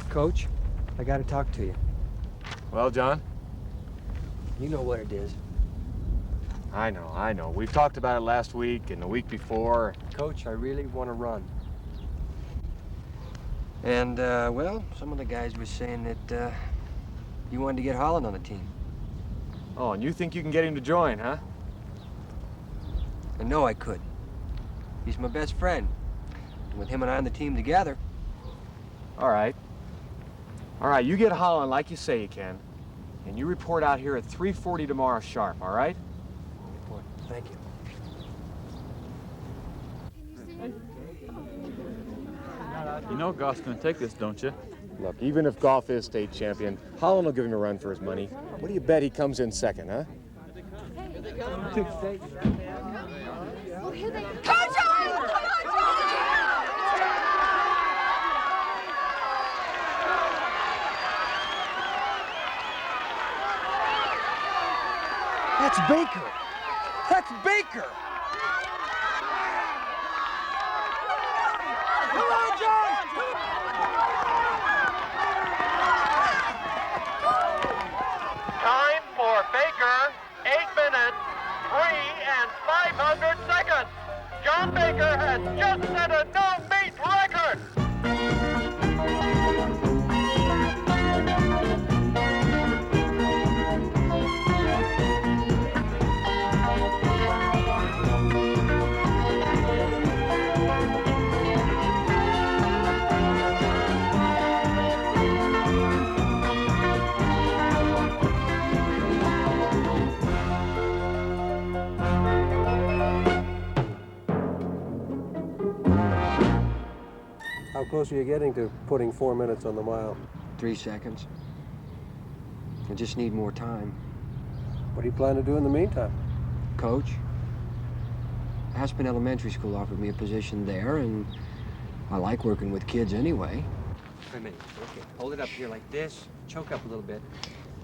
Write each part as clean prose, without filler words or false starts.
Coach, I gotta talk to you. Well, John? You know what it is. I know. We've talked about it last week and the week before. Coach, I really want to run. And, well, some of the guys were saying that, you wanted to get Holland on the team. Oh, and you think you can get him to join, huh? I know I could. He's my best friend. And with him and I on the team together. All right. All right, you get Holland like you say you can. And you report out here at 3:40 tomorrow sharp, all right? Report. Thank you. You know golf's gonna take this, don't you? Look, even if golf is state champion, Holland will give him a run for his money. What do you bet he comes in second, huh? That's Baker! That's Baker! Come on, John! Time for Baker, 8 minutes, 3 and 500 seconds. John Baker has just set a no-meet record. How close are you getting to putting 4 minutes on the mile? 3 seconds. I just need more time. What do you plan to do in the meantime? Coach, Aspen Elementary School offered me a position there, and I like working with kids anyway. Wait a minute. Okay, hold it up here like this. Choke up a little bit.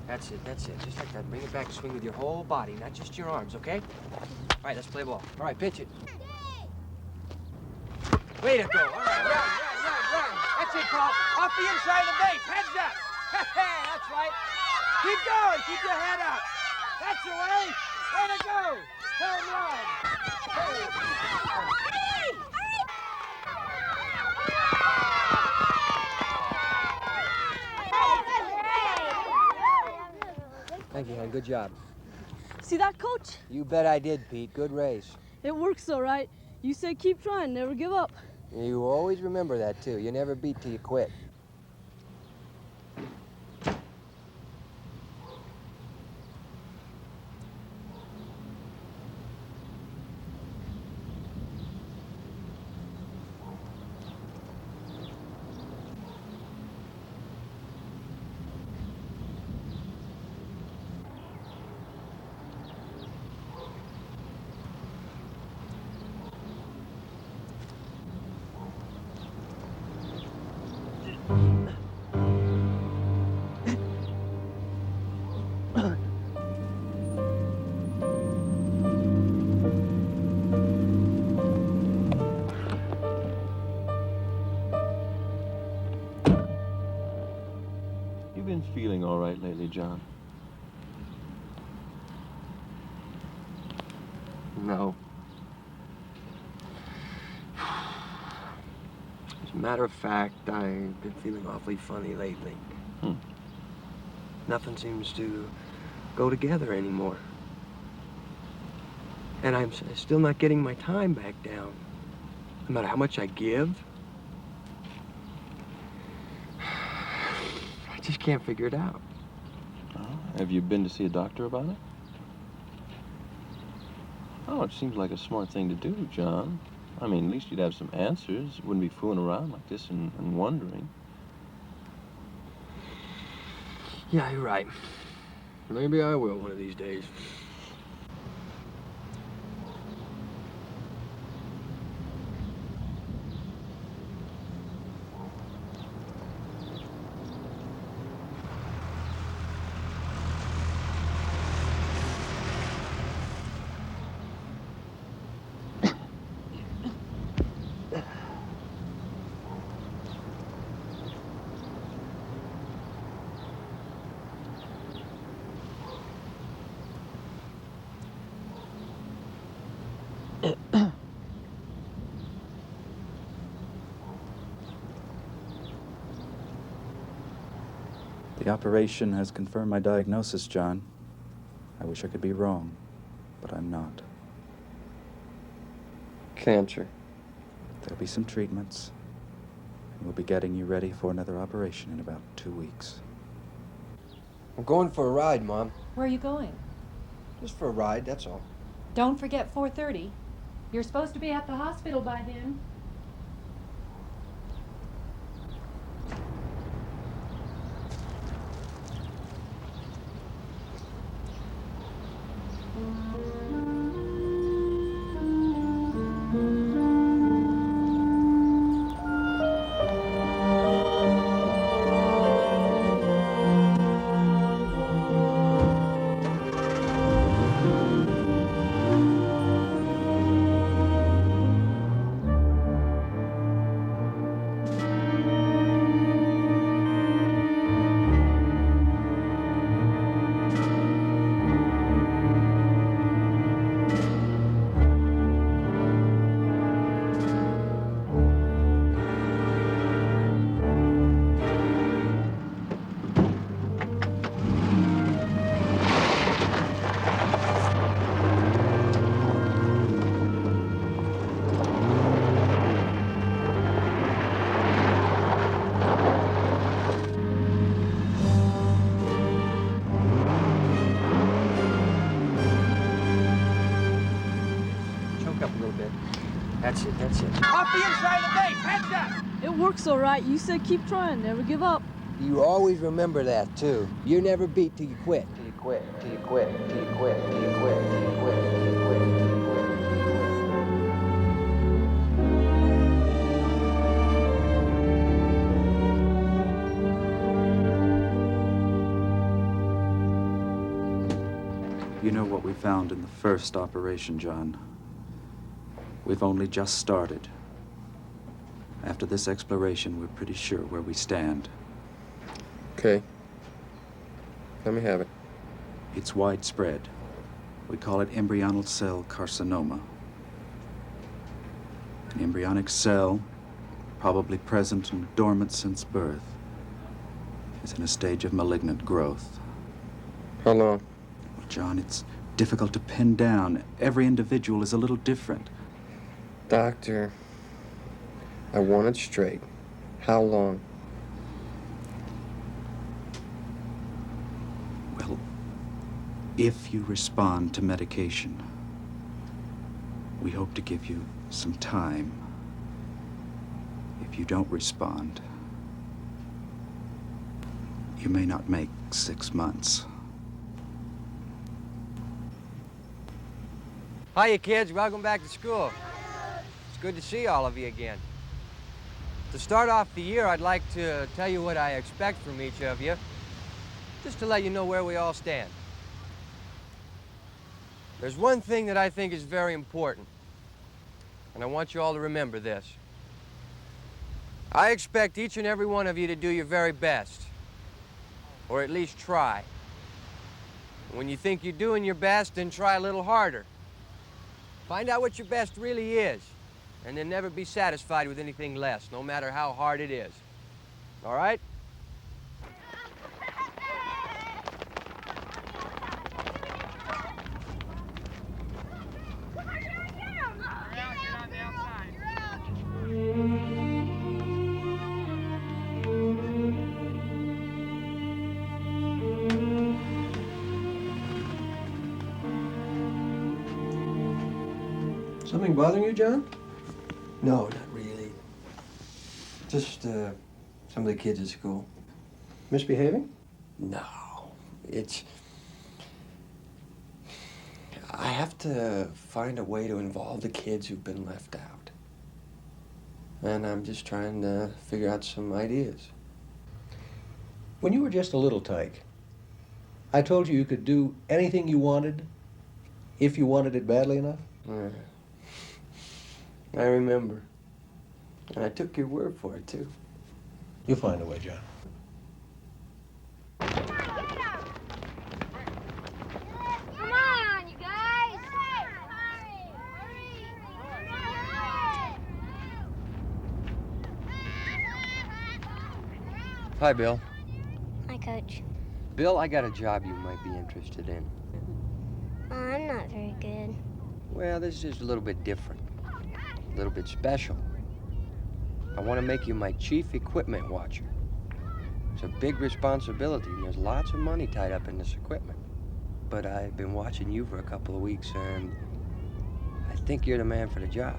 That's it. Just like that. Bring it back. Swing with your whole body, not just your arms, okay? All right, let's play ball. All right, pitch it. Way to go. All right, run. That's it, Paul. Off the inside of the base. Heads up. That's right. Keep going. Keep your head up. That's the way. Way to go. Home run. Thank you, man. Good job. See that, Coach? You bet I did, Pete. Good race. It works all right. You say keep trying, never give up. You always remember that, too. You never beat till you quit. You been feeling all right lately, John? No. As a matter of fact, I've been feeling awfully funny lately. Nothing seems to go together anymore. And I'm still not getting my time back down. No matter how much I give, I just can't figure it out. Have you been to see a doctor about it? Oh, it seems like a smart thing to do, John. I mean, at least you'd have some answers. You wouldn't be fooling around like this and wondering. Yeah, you're right. Maybe I will one of these days. The operation has confirmed my diagnosis, John. I wish I could be wrong, but I'm not. Cancer. There'll be some treatments, and we'll be getting you ready for another operation in about 2 weeks. I'm going for a ride, Mom. Where are you going? Just for a ride, that's all. Don't forget 4:30. You're supposed to be at the hospital by then. Choke up a little bit. That's it, that's it. Off the inside of the base, heads up! It works all right. You said keep trying, never give up. You always remember that, too. You're never beat till you quit. Till you quit, till you quit, till you quit, till you quit, till you quit, till you quit, till you quit, till you quit. You know what we found in the first operation, John. We've only just started. After this exploration, we're pretty sure where we stand. Okay. Let me have it. It's widespread. We call it embryonal cell carcinoma. An embryonic cell, probably present and dormant since birth, is in a stage of malignant growth. How long? Well, John, it's difficult to pin down. Every individual is a little different. Doctor, I want it straight. How long? Well, if you respond to medication, we hope to give you some time. If you don't respond, you may not make 6 months. Hiya, kids. Welcome back to school. It's good to see all of you again. To start off the year, I'd like to tell you what I expect from each of you, just to let you know where we all stand. There's one thing that I think is very important, and I want you all to remember this. I expect each and every one of you to do your very best, or at least try. When you think you're doing your best, then try a little harder. Find out what your best really is, and then never be satisfied with anything less, no matter how hard it is. All right? Something bothering you, John? No, not really. Just some of the kids at school. Misbehaving? No, it's... I have to find a way to involve the kids who've been left out. And I'm just trying to figure out some ideas. When you were just a little tyke, I told you you could do anything you wanted if you wanted it badly enough. I remember. And I took your word for it, too. You'll find a way, John. Come on, you guys! Hi, Bill. Hi, Coach. Bill, I got a job you might be interested in. I'm not very good. Well, this is just a little bit different. A little bit special. I want to make you my chief equipment watcher. It's a big responsibility, and there's lots of money tied up in this equipment. But I've been watching you for a couple of weeks, and I think you're the man for the job.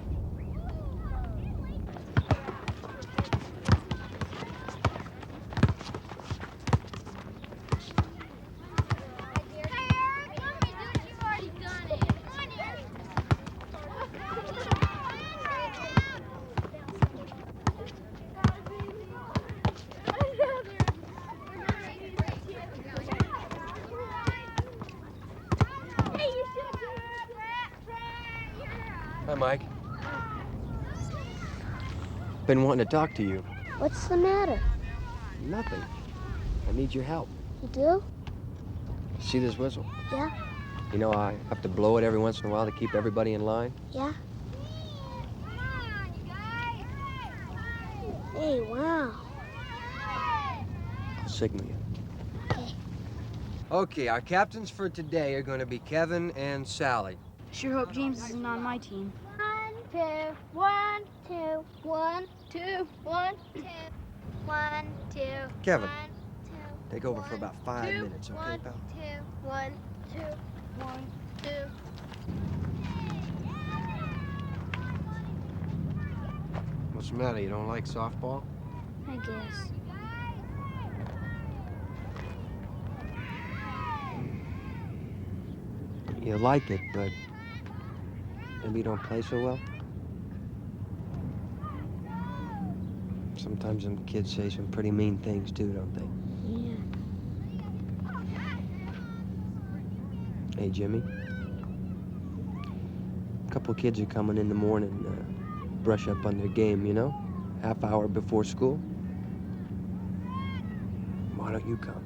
Hi, Mike. Been wanting to talk to you. What's the matter? Nothing. I need your help. You do? See this whistle? Yeah. You know, I have to blow it every once in a while to keep everybody in line. Yeah. Hey, wow. I'll signal you. Okay. Okay, our captains for today are going to be Kevin and Sally. Sure hope James isn't on my team. 1, 2, 1, 2, 1, 2, 1, 2, 1, 2. Kevin, 1, 2, take over for about 5 2, minutes, okay, 1, pal? 2, 1, 2, 1, 2. What's the matter? You don't like softball? I guess. You like it, but maybe you don't play so well? Sometimes them kids say some pretty mean things too, don't they? Yeah. Hey, Jimmy. A couple of kids are coming in the morning, brush up on their game, you know? Half hour before school. Why don't you come?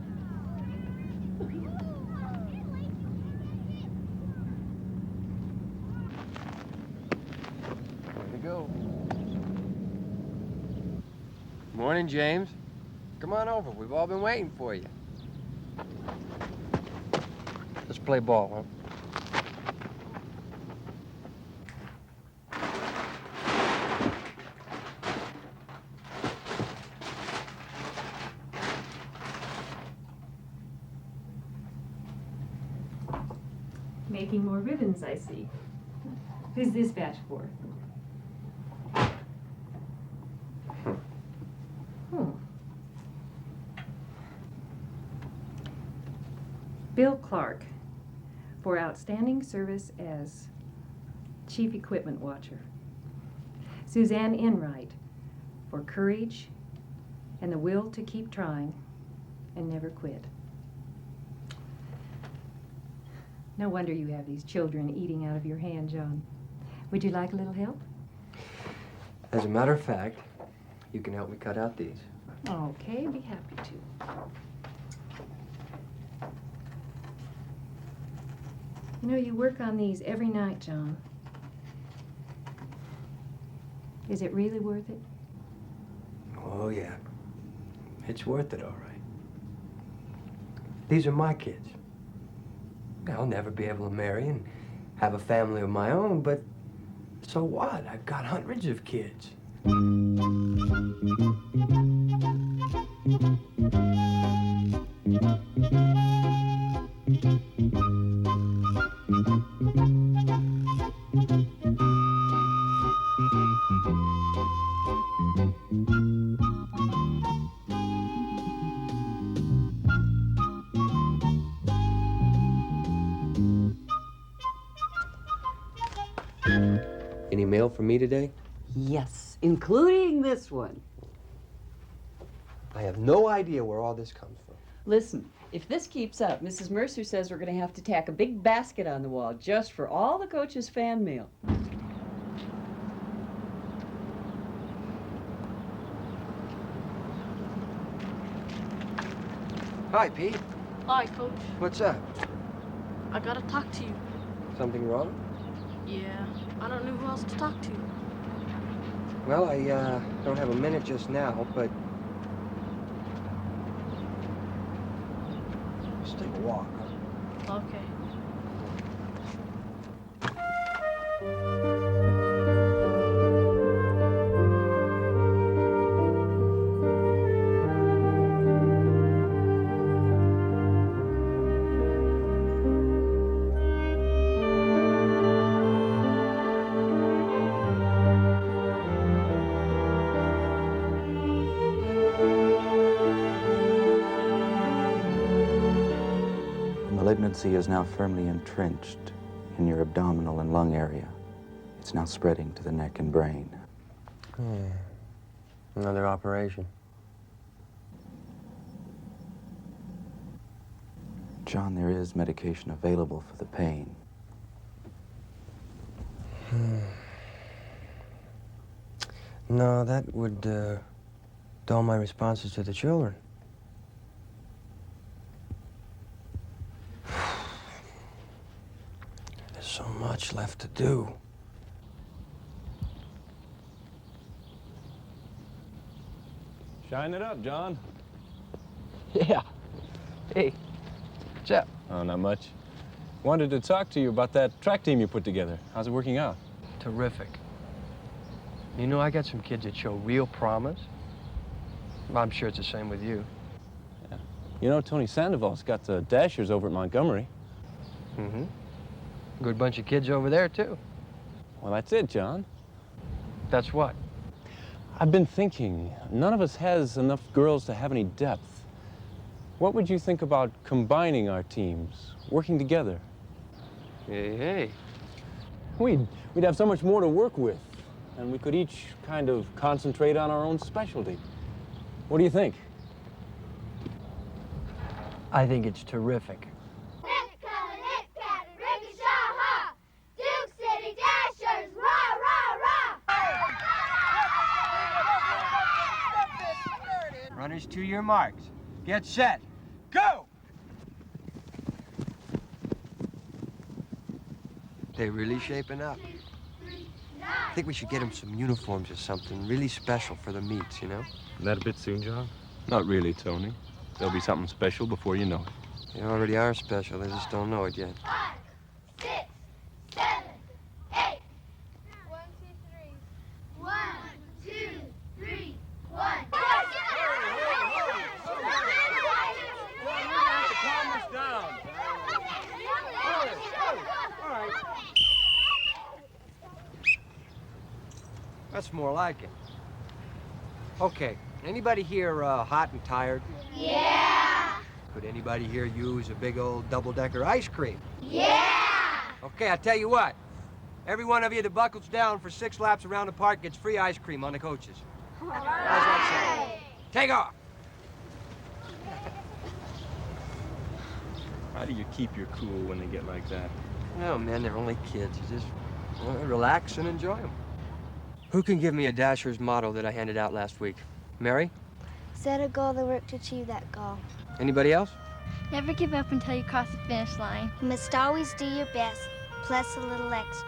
Way to go. Morning, James. Come on over. We've all been waiting for you. Let's play ball, huh? Making more ribbons, I see. Who's this batch for? Bill Clark, for outstanding service as Chief Equipment Watcher. Suzanne Enright, for courage and the will to keep trying and never quit. No wonder you have these children eating out of your hand, John. Would you like a little help? As a matter of fact, you can help me cut out these. Okay, be happy to. You know, you work on these every night, John. Is it really worth it? Oh, yeah. It's worth it, all right. These are my kids. I'll never be able to marry and have a family of my own, but so what? I've got hundreds of kids. Any mail for me today? Yes, including this one. I have no idea where all this comes from. Listen, if this keeps up, Mrs. Mercer says we're going to have to tack a big basket on the wall just for all the coach's fan mail. Hi, Pete. Hi, Coach. What's up? I gotta talk to you. Something wrong? Yeah, I don't know who else to talk to. Well, I don't have a minute just now, but Let's take a walk, huh? Okay. Malignancy is now firmly entrenched in your abdominal and lung area. It's now spreading to the neck and brain. Another operation. John, there is medication available for the pain. No, that would dull my responses to the children. There's so much left to do. Shine it up, John. Yeah. Hey, what's up? Oh, not much. Wanted to talk to you about that track team you put together. How's it working out? Terrific. You know, I got some kids that show real promise. I'm sure it's the same with you. Yeah. You know, Tony Sandoval's got the Dashers over at Montgomery. Mm-hmm. Good bunch of kids over there, too. Well, that's it, John. That's what? I've been thinking, none of us has enough girls to have any depth. What would you think about combining our teams, working together? Hey. We'd have so much more to work with, and we could each kind of concentrate on our own specialty. What do you think? I think it's terrific. Runners to your marks. Get set. Go! They really shaping up. I think we should get them some uniforms or something really special for the meets, you know? That a bit soon, John? Not really, Tony. There'll be something special before you know it. They already are special. They just don't know it yet. 5, 6, 7, 8. 1, 2, 3. 1, 2, 3, 1. That's more like it. Okay, anybody here hot and tired? Yeah! Could anybody here use a big old double-decker ice cream? Yeah! Okay, I tell you what. Every one of you that buckles down for 6 laps around the park gets free ice cream on the coaches. How's that sound? Take off! How do you keep your cool when they get like that? Oh, man, they're only kids. You just relax and enjoy them. Who can give me a Dasher's motto that I handed out last week? Mary? Set a goal to work to achieve that goal. Anybody else? Never give up until you cross the finish line. You must always do your best, plus a little extra.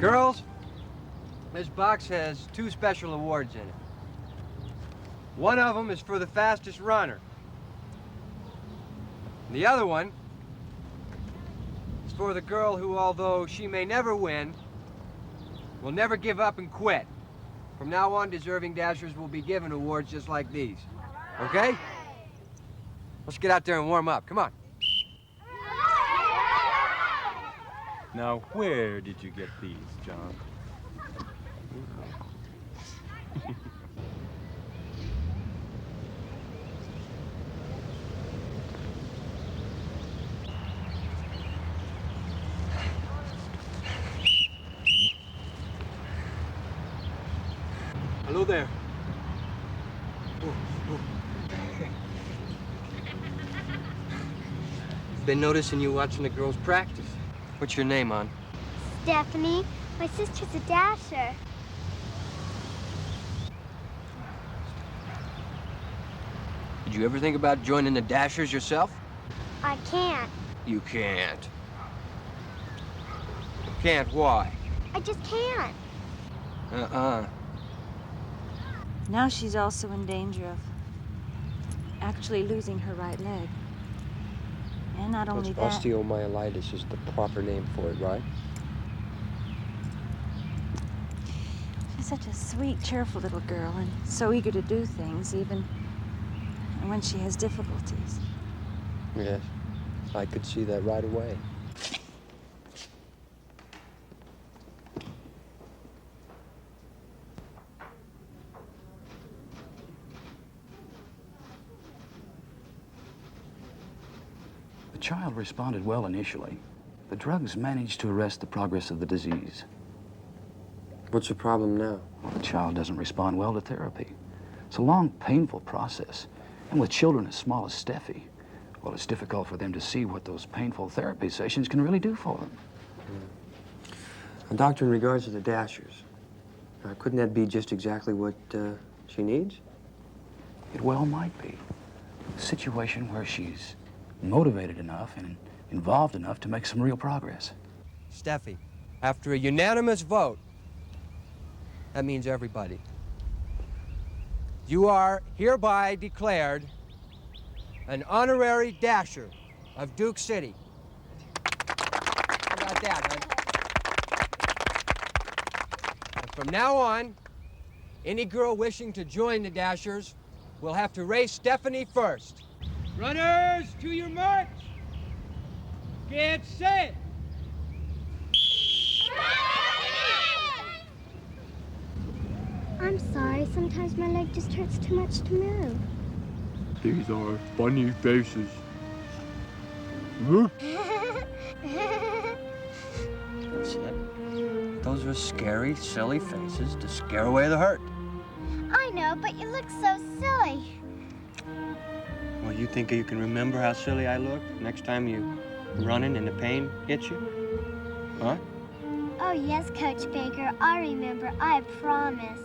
Girls, this box has 2 special awards in it. One of them is for the fastest runner. The other one is for the girl who, although she may never win, will never give up and quit. From now on, deserving Dashers will be given awards just like these. Okay? Let's get out there and warm up. Come on. Now, where did you get these, John? Hello there. Been noticing you watching the girls practice. What's your name, hon? Stephanie, my sister's a Dasher. Did you ever think about joining the Dashers yourself? I can't. You can't. Can't, why? I just can't. Now she's also in danger of actually losing her right leg. And not only that... Osteomyelitis is the proper name for it, right? She's such a sweet, cheerful little girl and so eager to do things, even when she has difficulties. Yes, I could see that right away. The child responded well initially. The drugs managed to arrest the progress of the disease. What's the problem now? Well, the child doesn't respond well to therapy. It's a long, painful process. And with children as small as Steffi, well, it's difficult for them to see what those painful therapy sessions can really do for them. Doctor, in regards to the Dashers, couldn't that be just exactly what she needs? It well might be. A situation where she's motivated enough and involved enough to make some real progress. Steffi, after a unanimous vote, that means everybody. You are hereby declared an honorary Dasher of Duke City. How about that, huh? And from now on, any girl wishing to join the Dashers will have to race Stephanie first. Runners, to your march! Get set! I'm sorry, sometimes my leg just hurts too much to move. These are funny faces. That's it. Those are scary, silly faces to scare away the hurt. I know, but you look so silly. Well, you think you can remember how silly I look next time you running and the pain hits you? Huh? Oh, yes, Coach Baker. I remember. I promise.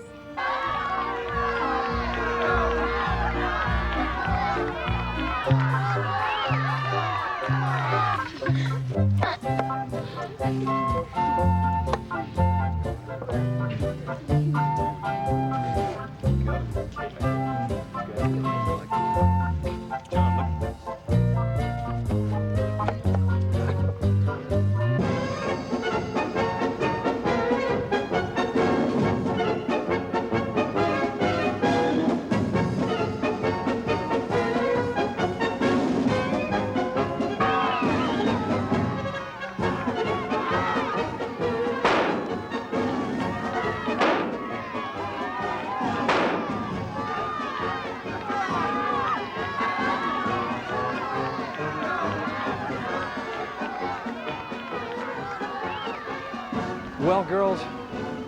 Well, girls,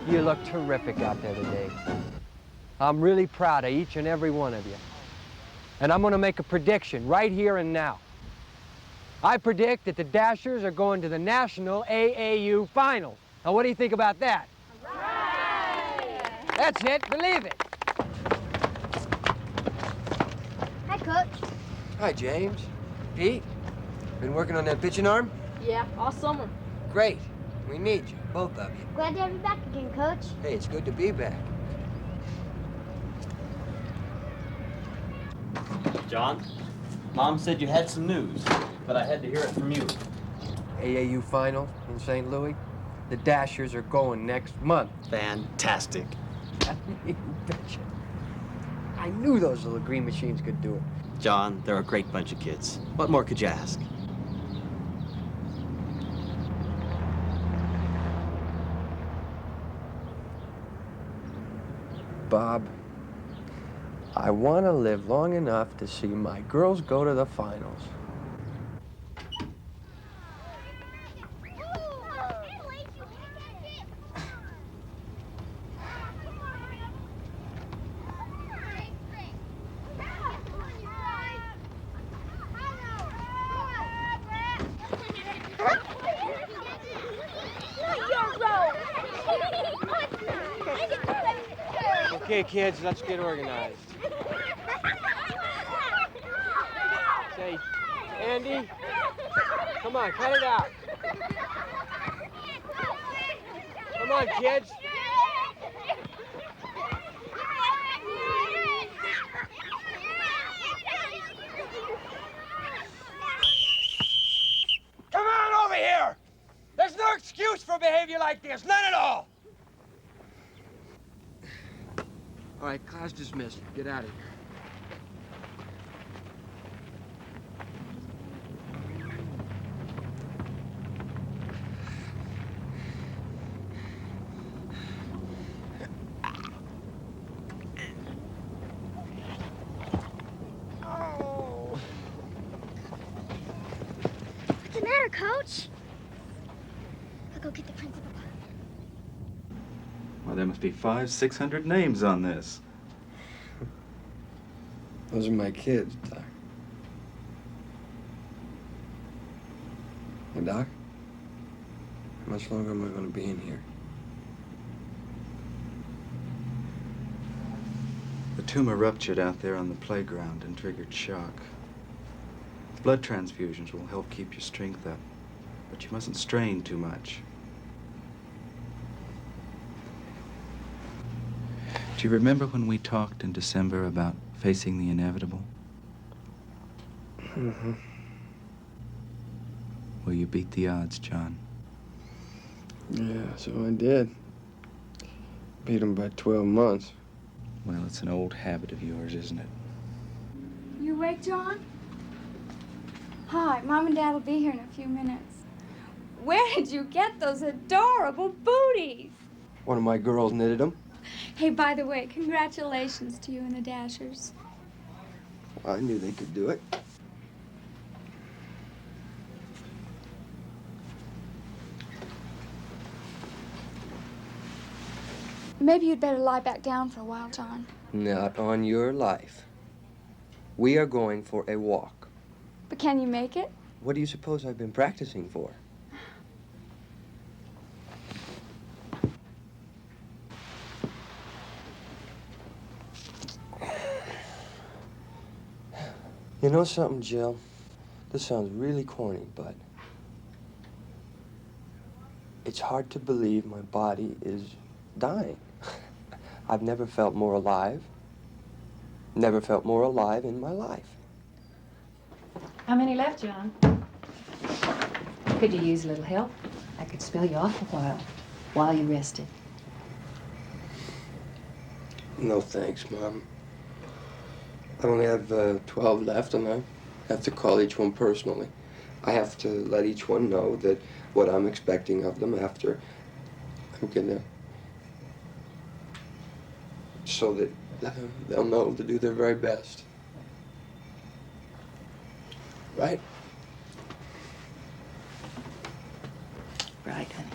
you look terrific out there today. I'm really proud of each and every one of you. And I'm going to make a prediction right here and now. I predict that the Dashers are going to the National AAU Finals. Now, what do you think about that? Right. That's it. Believe it. Hi, Coach. Hi, James. Pete, been working on that pitching arm? Yeah, all summer. Great. We need you, both of you. Glad to have you back again, Coach. Hey, it's good to be back. John, Mom said you had some news, but I had to hear it from you. AAU Finals in St. Louis. The Dashers are going next month. Fantastic. You betcha. I knew those little green machines could do it. John, they're a great bunch of kids. What more could you ask? Bob, I want to live long enough to see my girls go to the finals. Okay, kids, let's get organized. Andy. Come on, cut it out. Come on, kids. Come on over here! There's no excuse for behavior like this, none at all! All right, class dismissed. Get out of here. What's the matter, Coach? I'll go get the principal. Well, there must be 500-600 names on this. Those are my kids, Doc. Hey, Doc? How much longer am I going to be in here? The tumor ruptured out there on the playground and triggered shock. Blood transfusions will help keep your strength up, but you mustn't strain too much. Do you remember when we talked in December about facing the inevitable? Mm-hmm. Well, you beat the odds, John. Yeah, so I did. Beat him by 12 months. Well, it's an old habit of yours, isn't it? You awake, John? Hi, Mom and Dad will be here in a few minutes. Where did you get those adorable booties? One of my girls knitted them. Hey, by the way, congratulations to you and the Dashers. I knew they could do it. Maybe you'd better lie back down for a while, John. Not on your life. We are going for a walk. But can you make it? What do you suppose I've been practicing for? You know something, Jill? This sounds really corny, but it's hard to believe my body is dying. I've never felt more alive. Never felt more alive in my life. How many left, John? Could you use a little help? I could spell you off a while you rested. No thanks, Mom. I only have 12 left, and I have to call each one personally. I have to let each one know that what I'm expecting of them after I'm gonna, so that they'll know to do their very best. Right? Right, honey.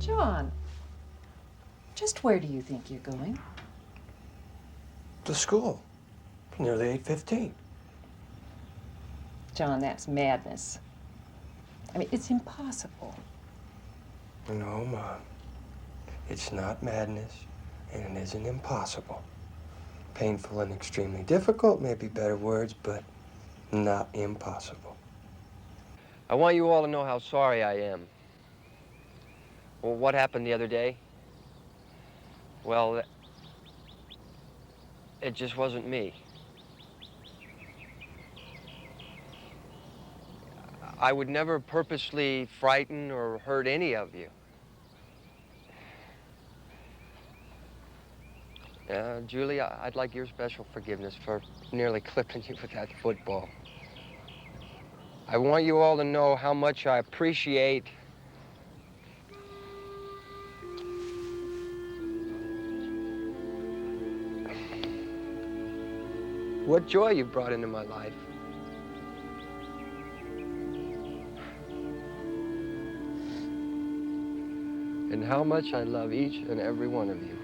John, just where do you think you're going? To school. Nearly 8:15. John, that's madness. I mean, it's impossible. No, Mom. It's not madness, and it isn't impossible. Painful and extremely difficult may be better words, but not impossible. I want you all to know how sorry I am. Well, what happened the other day? Well, it just wasn't me. I would never purposely frighten or hurt any of you. Julie, I'd like your special forgiveness for nearly clipping you with that football. I want you all to know how much I appreciate what joy you brought into my life. And how much I love each and every one of you.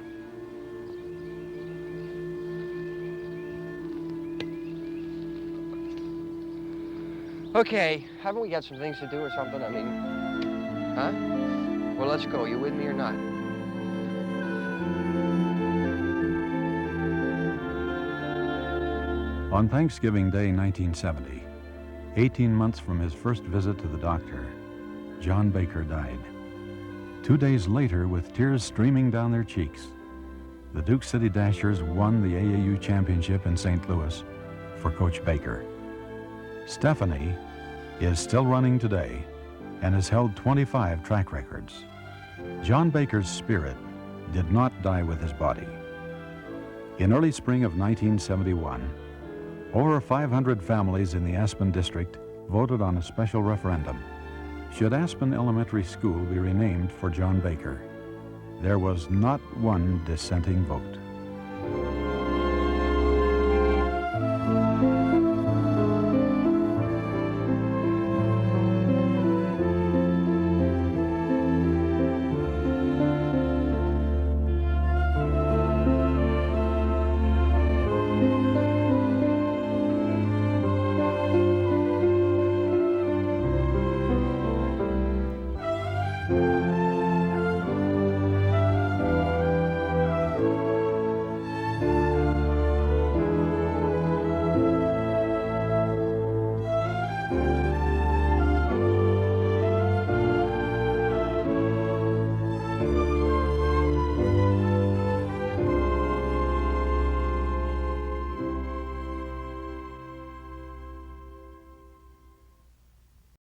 Okay, haven't we got some things to do or something? I mean, huh? Well, let's go. You with me or not? On Thanksgiving Day 1970, 18 months from his first visit to the doctor, John Baker died. 2 days later, with tears streaming down their cheeks, the Duke City Dashers won the AAU championship in St. Louis for Coach Baker. Stephanie is still running today and has held 25 track records. John Baker's spirit did not die with his body. In early spring of 1971, over 500 families in the Aspen district voted on a special referendum. Should Aspen Elementary School be renamed for John Baker? There was not one dissenting vote.